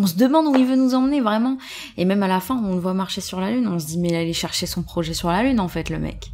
On se demande où il veut nous emmener, vraiment. Et même à la fin, on le voit marcher sur la Lune, on se dit, mais il allait chercher son projet sur la Lune, en fait, le mec.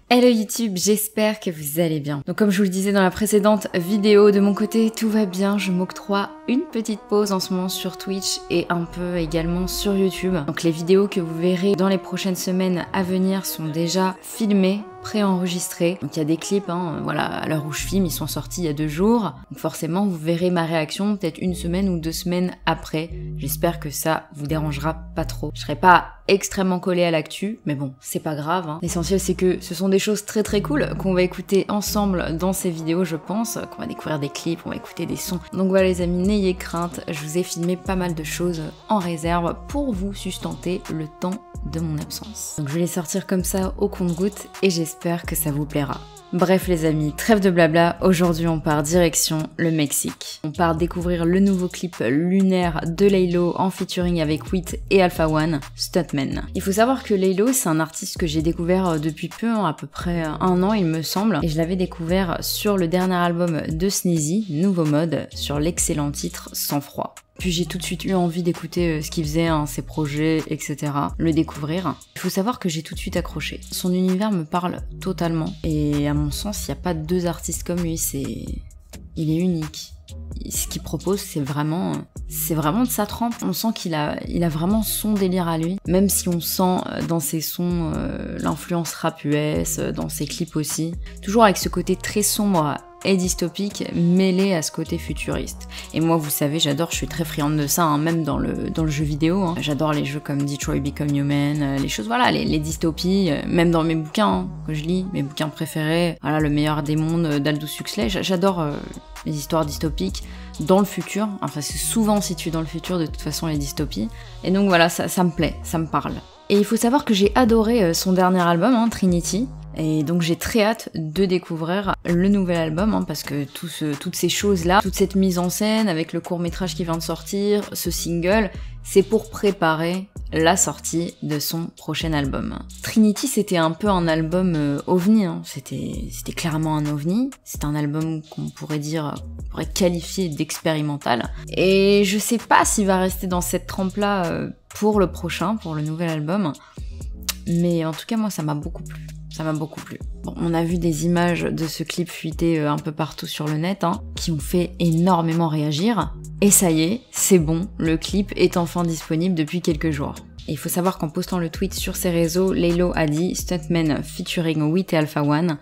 Hello YouTube, j'espère que vous allez bien. Donc comme je vous le disais dans la précédente vidéo, de mon côté tout va bien, je m'octroie une petite pause en ce moment sur Twitch et un peu également sur YouTube. Donc les vidéos que vous verrez dans les prochaines semaines à venir sont déjà filmées, préenregistrés. Donc il y a des clips, voilà, à l'heure où je filme, ils sont sortis il y a 2 jours. Donc forcément, vous verrez ma réaction peut-être 1 semaine ou 2 semaines après. J'espère que ça vous dérangera pas trop. Je serai pas extrêmement collée à l'actu, mais bon, c'est pas grave. L'essentiel, c'est que ce sont des choses très très cool qu'on va écouter ensemble dans ces vidéos, je pense, qu'on va découvrir des clips, on va écouter des sons. Donc voilà les amis, n'ayez crainte, je vous ai filmé pas mal de choses en réserve pour vous sustenter le temps de mon absence. Donc je vais les sortir comme ça au compte-gouttes et j'espère que ça vous plaira. Bref les amis, trêve de blabla, aujourd'hui on part direction le Mexique. On part découvrir le nouveau clip lunaire de Laylo en featuring avec Wheat et Alpha One, Stuntman. Il faut savoir que Laylo c'est un artiste que j'ai découvert depuis peu, à peu près 1 an il me semble, et je l'avais découvert sur le dernier album de Sneezy, Nouveau Mode, sur l'excellent titre Sang Froid. Puis j'ai tout de suite eu envie d'écouter ce qu'il faisait, ses projets, etc. Le découvrir. Il faut savoir que j'ai tout de suite accroché. Son univers me parle totalement. Et à mon sens, il n'y a pas 2 artistes comme lui. Il est unique. Ce qu'il propose, c'est vraiment de sa trempe. On sent qu'il a vraiment son délire à lui. Même si on sent dans ses sons l'influence rap US, dans ses clips aussi. Toujours avec ce côté très sombre et dystopique mêlé à ce côté futuriste. Et moi, vous savez, j'adore, je suis très friande de ça, même dans le jeu vidéo. J'adore les jeux comme Detroit Become Human, les choses, voilà, les dystopies, même dans mes bouquins que je lis, mes bouquins préférés, voilà, Le meilleur des mondes d'Aldous Huxley, j'adore les histoires dystopiques dans le futur, enfin c'est souvent situé dans le futur de toute façon les dystopies, et donc voilà, ça me plaît, ça me parle. Et il faut savoir que j'ai adoré son dernier album, Trinity, et donc j'ai très hâte de découvrir le nouvel album, parce que toutes ces choses-là, toute cette mise en scène avec le court-métrage qui vient de sortir, ce single, c'est pour préparer la sortie de son prochain album. Trinity, c'était un peu un album ovni, c'était clairement un ovni, c'est un album qu'on pourrait qualifier d'expérimental, et je sais pas s'il va rester dans cette trempe-là pour le nouvel album, mais en tout cas moi ça m'a beaucoup plu. Ça m'a beaucoup plu. Bon, on a vu des images de ce clip fuité un peu partout sur le net, qui ont fait énormément réagir. Et ça y est, c'est bon, le clip est enfin disponible depuis quelques jours. Et il faut savoir qu'en postant le tweet sur ses réseaux, Laylo a dit « Stuntman featuring Wheat et Alpha One,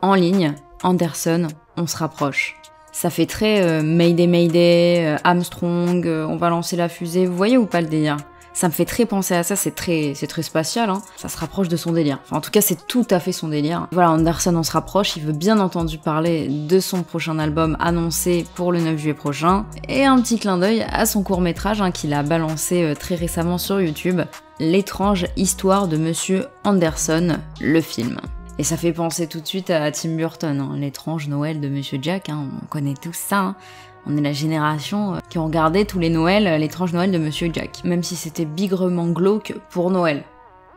en ligne, Anderson, on se rapproche ». Ça fait très Mayday Mayday, Armstrong, on va lancer la fusée, vous voyez ou pas le délire ? Ça me fait très penser à ça, c'est très spatial, ça se rapproche de son délire. Enfin, en tout cas, c'est tout à fait son délire. Voilà, Anderson, on se rapproche, il veut bien entendu parler de son prochain album annoncé pour le 9 juillet prochain. Et un petit clin d'œil à son court-métrage qu'il a balancé très récemment sur YouTube, L'étrange histoire de Monsieur Anderson, le film. Et ça fait penser tout de suite à Tim Burton, l'étrange Noël de Monsieur Jack, on connaît tous ça. On est la génération qui ont regardé tous les Noëls, l'étrange Noël de Monsieur Jack. Même si c'était bigrement glauque pour Noël.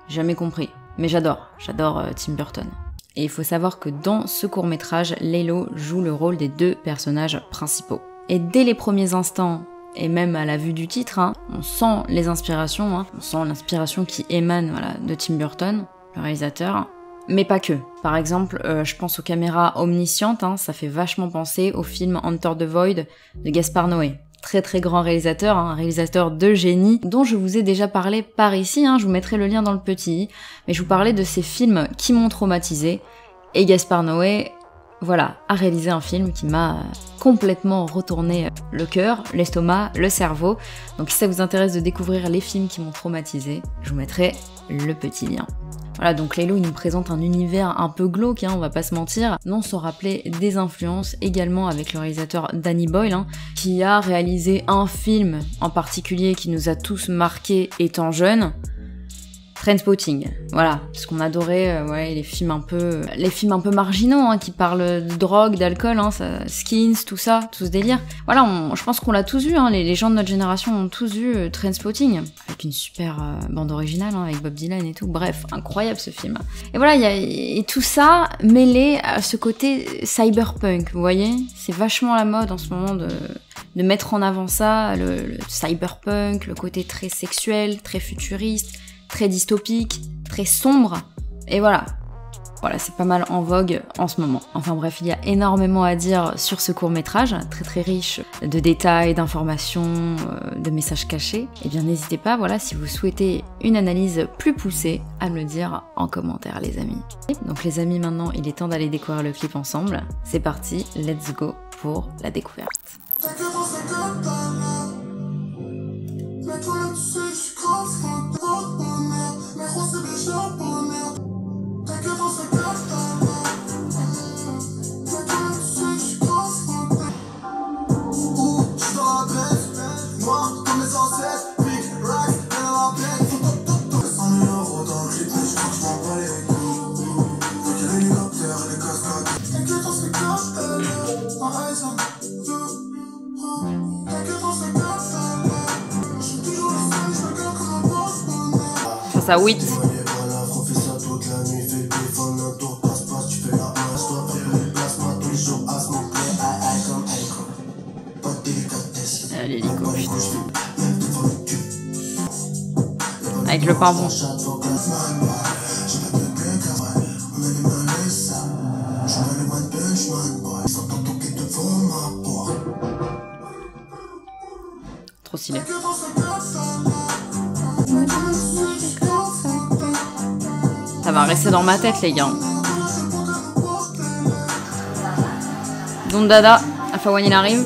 Jamais compris. Mais j'adore Tim Burton. Et il faut savoir que dans ce court-métrage, Laylo joue le rôle des 2 personnages principaux. Et dès les premiers instants, et même à la vue du titre, on sent les inspirations, on sent l'inspiration qui émane de Tim Burton, le réalisateur. Mais pas que. Par exemple, je pense aux caméras omniscientes, ça fait vachement penser au film Enter the Void de Gaspar Noé. Très très grand réalisateur, un réalisateur de génie, dont je vous ai déjà parlé par ici, je vous mettrai le lien dans le petit, mais je vous parlais de ces films qui m'ont traumatisé, et Gaspar Noé, voilà, a réalisé un film qui m'a complètement retourné le cœur, l'estomac, le cerveau. Donc si ça vous intéresse de découvrir les films qui m'ont traumatisé, je vous mettrai le petit lien. Voilà, donc Laylo il nous présente un univers un peu glauque, on va pas se mentir, non sans rappeler des influences également avec le réalisateur Danny Boyle, qui a réalisé un film en particulier qui nous a tous marqués étant jeunes. Trainspotting, voilà, parce qu'on adorait ouais, les films un peu marginaux, hein, qui parlent de drogue, d'alcool, hein, Skins, tout ça, tout ce délire. Voilà, je pense qu'on l'a tous vu, hein, les gens de notre génération ont tous vu Trainspotting, avec une super bande originale, hein, avec Bob Dylan et tout. Bref, incroyable ce film. Et voilà, et tout ça mêlé à ce côté cyberpunk, vous voyez, c'est vachement la mode en ce moment de mettre en avant ça, le cyberpunk, le côté très sexuel, très futuriste, très dystopique, très sombre, et voilà, c'est pas mal en vogue en ce moment. Enfin bref, il y a énormément à dire sur ce court-métrage, très très riche de détails, d'informations, de messages cachés. Et bien n'hésitez pas, voilà, si vous souhaitez une analyse plus poussée, à me le dire en commentaire les amis. Donc les amis, maintenant il est temps d'aller découvrir le clip ensemble. C'est parti, let's go pour la découverte. Ça 8. L'hélico, avec le pavon. Trop stylé. Ça va rester dans ma tête les gars. Don Dada, Alpha One il arrive.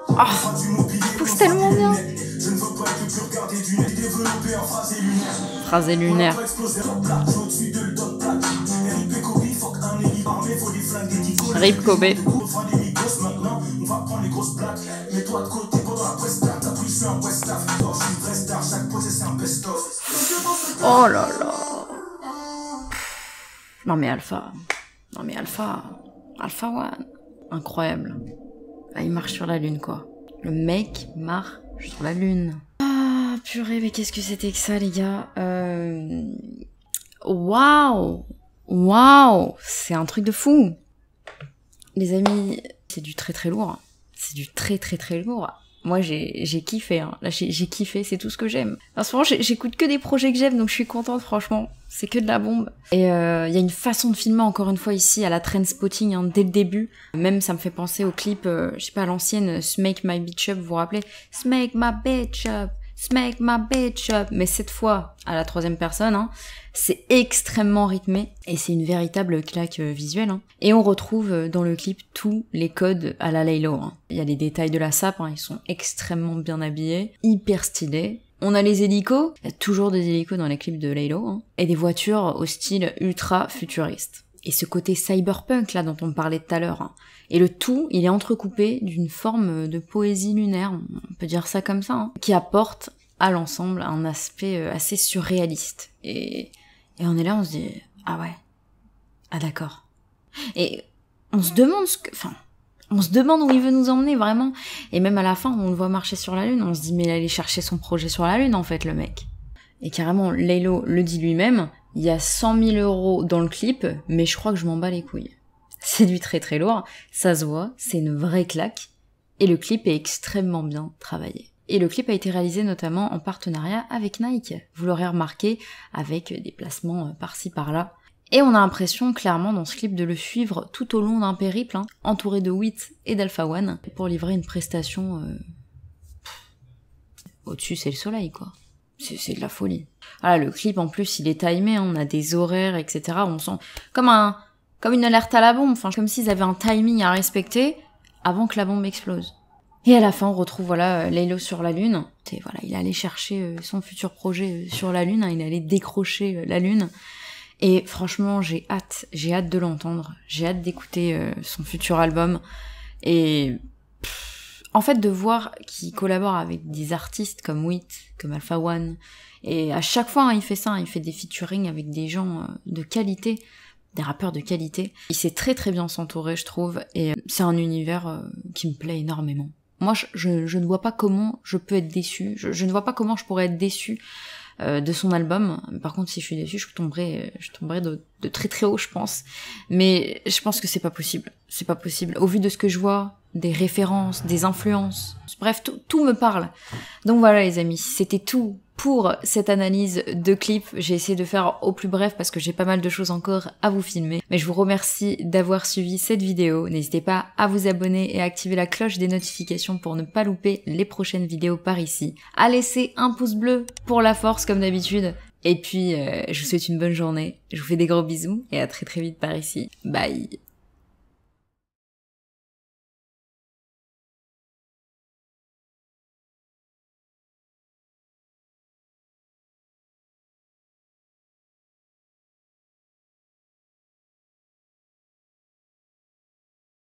Oh, il pousse tellement bien. Phrasé lunaire. Rip Kobe. Oh là là. Non mais Alpha One. Incroyable. Là, il marche sur la lune quoi. Le mec marche sur la lune. Ah purée, mais qu'est-ce que c'était que ça les gars. Waouh. C'est un truc de fou. Les amis, c'est du très très lourd. C'est du très très très lourd. Moi j'ai kiffé, hein. Là j'ai kiffé, c'est tout ce que j'aime. En ce moment j'écoute que des projets que j'aime, donc je suis contente franchement, c'est que de la bombe. Et il y a une façon de filmer encore une fois ici à la Trainspotting, hein, dès le début. Même ça me fait penser au clip, je sais pas, à l'ancienne Smack My Bitch Up, vous vous rappelez? Smack My Bitch Up, Smack My Bitch Up. Mais cette fois à la troisième personne, hein. C'est extrêmement rythmé et c'est une véritable claque visuelle. Hein. Et on retrouve dans le clip tous les codes à la Laylo. Hein. Il y a les détails de la sape, hein, ils sont extrêmement bien habillés, hyper stylés. On a les hélicos, il y a toujours des hélicos dans les clips de Laylo, hein, et des voitures au style ultra futuriste. Et ce côté cyberpunk là dont on parlait tout à l'heure. Hein. Et le tout, il est entrecoupé d'une forme de poésie lunaire, on peut dire ça comme ça, hein, qui apporte à l'ensemble un aspect assez surréaliste. Et on est là, on se dit, ah ouais, ah d'accord. Et on se demande on se demande où il veut nous emmener vraiment. Et même à la fin, on le voit marcher sur la lune, on se dit, mais il allait chercher son projet sur la lune en fait, le mec. Et carrément, Laylo le dit lui-même, il y a 100 000 € dans le clip, mais je crois que je m'en bats les couilles. C'est du très très lourd, ça se voit, c'est une vraie claque, et le clip est extrêmement bien travaillé. Et le clip a été réalisé notamment en partenariat avec Nike. Vous l'aurez remarqué, avec des placements par-ci par-là. Et on a l'impression clairement dans ce clip de le suivre tout au long d'un périple, hein, entouré de Wit et d'Alpha One, pour livrer une prestation... Au-dessus c'est le soleil quoi. C'est de la folie. Voilà, le clip en plus il est timé, hein, on a des horaires, etc. On sent comme une alerte à la bombe, enfin comme s'ils avaient un timing à respecter avant que la bombe explose. Et à la fin, on retrouve voilà Laylo sur la Lune. Et voilà, il allait chercher son futur projet sur la Lune, hein, il allait décrocher la Lune. Et franchement, j'ai hâte de l'entendre. J'ai hâte d'écouter son futur album. Et En fait, de voir qu'il collabore avec des artistes comme Wit, comme Alpha One, et à chaque fois, hein, il fait ça, hein, il fait des featuring avec des gens de qualité, des rappeurs de qualité. Il sait très très bien s'entourer, je trouve, et c'est un univers qui me plaît énormément. Moi, je ne vois pas comment je peux être déçue, je ne vois pas comment je pourrais être déçue de son album. Par contre, si je suis déçue, je tomberai de très très haut, je pense. Mais je pense que c'est pas possible. C'est pas possible. Au vu de ce que je vois, des références, des influences, bref, tout me parle. Donc voilà les amis, c'était tout pour cette analyse de clip. J'ai essayé de faire au plus bref parce que j'ai pas mal de choses encore à vous filmer. Mais je vous remercie d'avoir suivi cette vidéo. N'hésitez pas à vous abonner et à activer la cloche des notifications pour ne pas louper les prochaines vidéos par ici. À laisser un pouce bleu pour la force comme d'habitude. Et puis, je vous souhaite une bonne journée. Je vous fais des gros bisous et à très très vite par ici. Bye.